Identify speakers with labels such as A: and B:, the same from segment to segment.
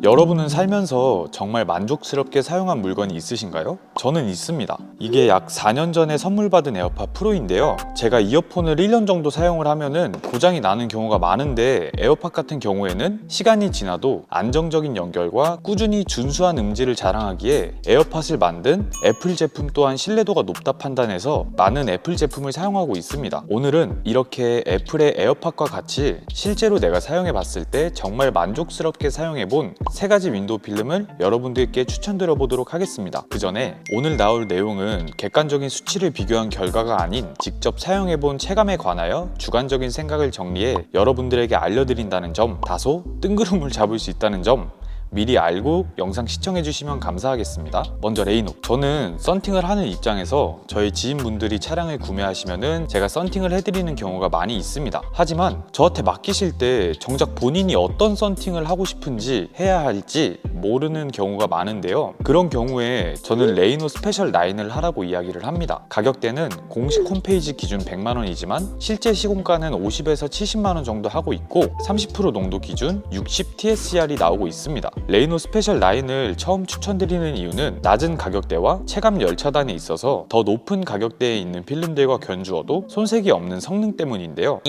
A: 여러분은 살면서 정말 만족스럽게 사용한 물건이 있으신가요? 저는 있습니다. 이게 약 4년 전에 선물 받은 에어팟 프로인데요. 제가 이어폰을 1년 정도 사용을 하면은 고장이 나는 경우가 많은데, 에어팟 같은 경우에는 시간이 지나도 안정적인 연결과 꾸준히 준수한 음질을 자랑하기에 에어팟을 만든 애플 제품 또한 신뢰도가 높다 판단해서 많은 애플 제품을 사용하고 있습니다. 오늘은 이렇게 애플의 에어팟과 같이 실제로 내가 사용해 봤을 때 정말 만족스럽게 사용해 본 3가지 윈도우 필름을 여러분들께 추천드려 보도록 하겠습니다. 그 전에 오늘 나올 내용은 객관적인 수치를 비교한 결과가 아닌 직접 사용해 본 체감에 관하여 주관적인 생각을 정리해 여러분들에게 알려드린다는 점, 다소 뜬구름을 잡을 수 있다는 점 미리 알고 영상 시청해주시면 감사하겠습니다. 먼저 레이노. 저는 썬팅을 하는 입장에서 저희 지인분들이 차량을 구매하시면은 제가 썬팅을 해드리는 경우가 많이 있습니다. 하지만 저한테 맡기실 때 정작 본인이 어떤 썬팅을 하고 싶은지 해야 할지 모르는 경우가 많은데요. 그런 경우에 저는 레이노 스페셜 라인을 하라고 이야기를 합니다. 가격대는 공식 홈페이지 기준 100만원이지만 실제 시공가는 50에서 70만원 정도 하고 있고 30% 농도 기준 60 TSR이 나오고 있습니다. 레이노 스페셜 라인을 처음 추천드리는 이유는 낮은 가격대와 체감 열차단에 있어서 더 높은 가격대에 있는 필름들과 견주어도 손색이 없는 성능 때문인데요.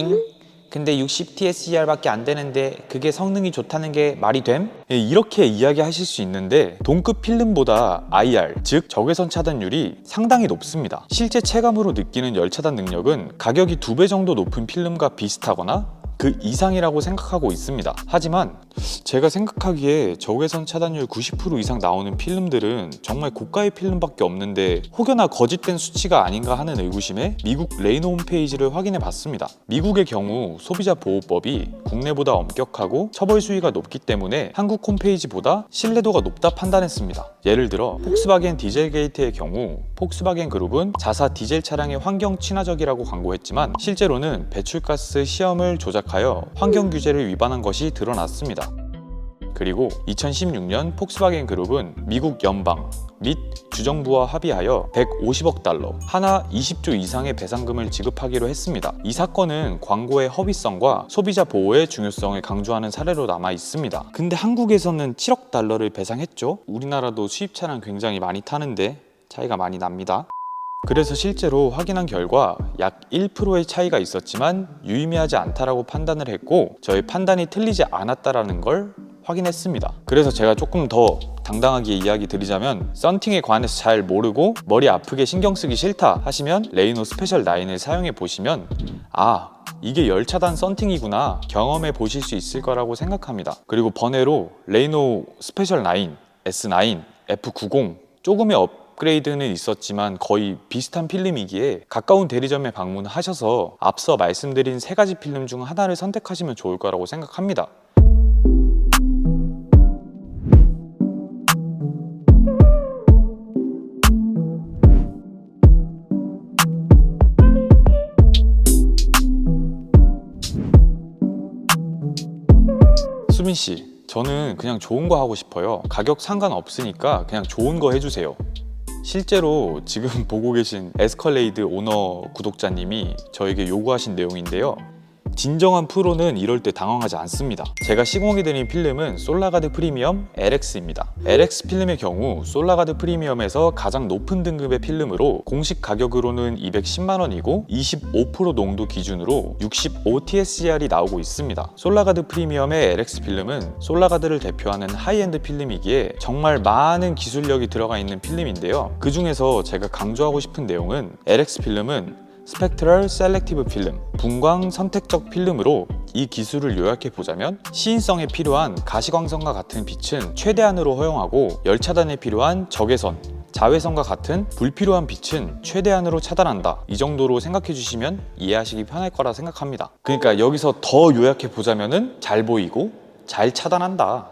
A: 근데 60TSR 밖에 안 되는데 그게 성능이 좋다는 게 말이 됨? 이렇게 이야기하실 수 있는데 동급 필름보다 IR, 즉 적외선 차단율이 상당히 높습니다. 실제 체감으로 느끼는 열차단 능력은 가격이 2배 정도 높은 필름과 비슷하거나 그 이상이라고 생각하고 있습니다. 하지만 제가 생각하기에 적외선 차단율 90% 이상 나오는 필름들은 정말 고가의 필름밖에 없는데 혹여나 거짓된 수치가 아닌가 하는 의구심에 미국 레이노 홈페이지를 확인해 봤습니다. 미국의 경우 소비자 보호법이 국내보다 엄격하고 처벌 수위가 높기 때문에 한국 홈페이지보다 신뢰도가 높다 판단했습니다. 예를 들어 폭스바겐 디젤 게이트의 경우 폭스바겐 그룹은 자사 디젤 차량의 환경 친화적이라고 광고했지만 실제로는 배출가스 시험을 조작하여 환경 규제를 위반한 것이 드러났습니다. 그리고 2016년 폭스바겐 그룹은 미국 연방 및 주정부와 합의하여 150억 달러, 하나 20조 이상의 배상금을 지급하기로 했습니다. 이 사건은 광고의 허위성과 소비자 보호의 중요성을 강조하는 사례로 남아 있습니다. 근데 한국에서는 7억 달러를 배상했죠. 우리나라도 수입 차량 굉장히 많이 타는데 차이가 많이 납니다. 그래서 실제로 확인한 결과 약 1%의 차이가 있었지만 유의미하지 않다라고 판단을 했고 저희 판단이 틀리지 않았다라는 걸 확인했습니다. 그래서 제가 조금 더 당당하게 이야기 드리자면 썬팅에 관해서 잘 모르고 머리 아프게 신경 쓰기 싫다 하시면 레이노 스페셜 라인을 사용해 보시면 이게 열차단 썬팅이구나 경험해 보실 수 있을 거라고 생각합니다. 그리고 번외로 레이노 스페셜 라인 S9, F90 조금의 업그레이드는 있었지만 거의 비슷한 필름이기에 가까운 대리점에 방문하셔서 앞서 말씀드린 3가지 필름 중 하나를 선택하시면 좋을 거라고 생각합니다. 수민씨, 저는 그냥 좋은 거 하고 싶어요. 가격 상관없으니까 그냥 좋은 거 해주세요. 실제로 지금 보고 계신 에스컬레이드 오너 구독자님이 저에게 요구하신 내용인데요. 진정한 프로는 이럴 때 당황하지 않습니다. 제가 시공해드린 필름은 솔라가드 프리미엄 LX입니다. LX 필름의 경우 솔라가드 프리미엄에서 가장 높은 등급의 필름으로 공식 가격으로는 210만원이고 25% 농도 기준으로 65 TSR이 나오고 있습니다. 솔라가드 프리미엄의 LX 필름은 솔라가드를 대표하는 하이엔드 필름이기에 정말 많은 기술력이 들어가 있는 필름인데요. 그 중에서 제가 강조하고 싶은 내용은 LX 필름은 스펙트럴 셀렉티브 필름, 분광 선택적 필름으로 이 기술을 요약해 보자면 시인성에 필요한 가시광선과 같은 빛은 최대한으로 허용하고 열차단에 필요한 적외선, 자외선과 같은 불필요한 빛은 최대한으로 차단한다. 이 정도로 생각해 주시면 이해하시기 편할 거라 생각합니다. 그러니까 여기서 더 요약해 보자면은 잘 보이고 잘 차단한다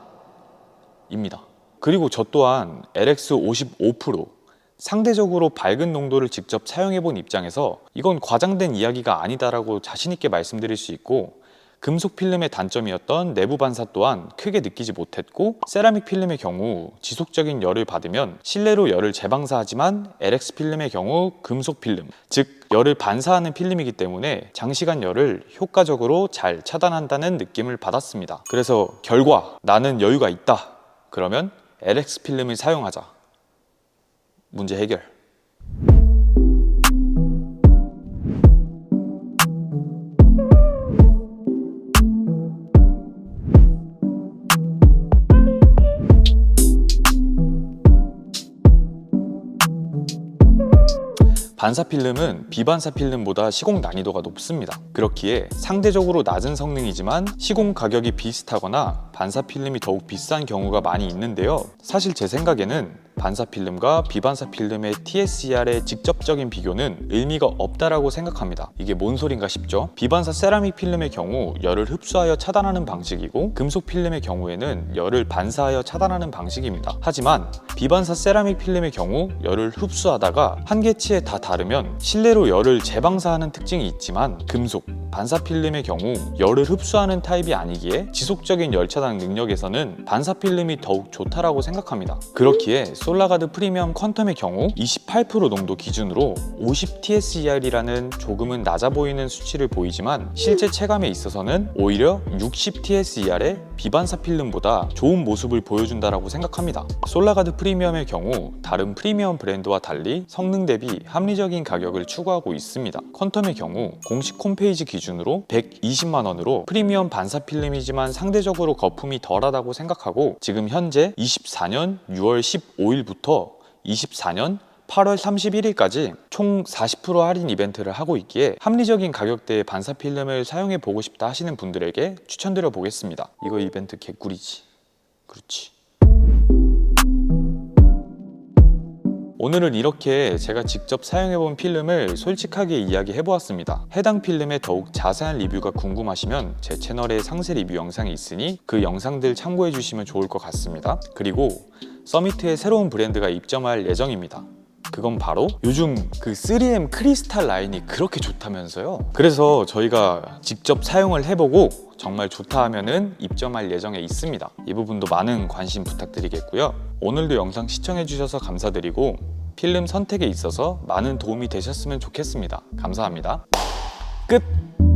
A: 입니다. 그리고 저 또한 LX 55% 상대적으로 밝은 농도를 직접 사용해본 입장에서 이건 과장된 이야기가 아니다라고 자신있게 말씀드릴 수 있고 금속 필름의 단점이었던 내부 반사 또한 크게 느끼지 못했고 세라믹 필름의 경우 지속적인 열을 받으면 실내로 열을 재방사하지만 LX 필름의 경우 금속 필름, 즉 열을 반사하는 필름이기 때문에 장시간 열을 효과적으로 잘 차단한다는 느낌을 받았습니다. 그래서 결과 나는 여유가 있다 그러면 LX 필름을 사용하자. 문제 해결. 반사 필름은 비반사 필름보다 시공 난이도가 높습니다. 그렇기에 상대적으로 낮은 성능이지만 시공 가격이 비슷하거나 반사 필름이 더욱 비싼 경우가 많이 있는데요. 사실 제 생각에는 반사 필름과 비반사 필름의 TSER의 직접적인 비교는 의미가 없다라고 생각합니다. 이게 뭔 소린가 싶죠? 비반사 세라믹 필름의 경우 열을 흡수하여 차단하는 방식이고, 금속 필름의 경우에는 열을 반사하여 차단하는 방식입니다. 하지만 비반사 세라믹 필름의 경우 열을 흡수하다가 한계치에 다 다르면 실내로 열을 재방사하는 특징이 있지만, 금속, 반사 필름의 경우 열을 흡수하는 타입이 아니기에 지속적인 열 차단 능력에서는 반사 필름이 더욱 좋다라고 생각합니다. 그렇기에 솔라가드 프리미엄 퀀텀의 경우 28% 농도 기준으로 50 TSER이라는 조금은 낮아 보이는 수치를 보이지만, 실제 체감에 있어서는 오히려 60 TSER의 비반사 필름보다 좋은 모습을 보여준다라고 생각합니다. 솔라가드 프리미엄의 경우 다른 프리미엄 브랜드와 달리 성능 대비 합리적인 가격을 추구하고 있습니다. 퀀텀의 경우 공식 홈페이지 기준으로 120만 원으로 프리미엄 반사 필름이지만 상대적으로 거품이 덜하다고 생각하고, 지금 현재 24년 6월 15일부터 24년 8월 31일까지 총 40% 할인 이벤트를 하고 있기에 합리적인 가격대의 반사 필름을 사용해 보고 싶다 하시는 분들에게 추천드려 보겠습니다. 이거 이벤트 개꿀이지. 그렇지. 오늘은 이렇게 제가 직접 사용해본 필름을 솔직하게 이야기해보았습니다. 해당 필름의 더욱 자세한 리뷰가 궁금하시면 제 채널에 상세 리뷰 영상이 있으니 그 영상들 참고해주시면 좋을 것 같습니다. 그리고 서미트의 새로운 브랜드가 입점할 예정입니다. 그건 바로 요즘 그 3M 크리스탈 라인이 그렇게 좋다면서요. 그래서 저희가 직접 사용을 해보고 정말 좋다 하면은 입점할 예정에 있습니다. 이 부분도 많은 관심 부탁드리겠고요. 오늘도 영상 시청해주셔서 감사드리고 필름 선택에 있어서 많은 도움이 되셨으면 좋겠습니다. 감사합니다. 끝!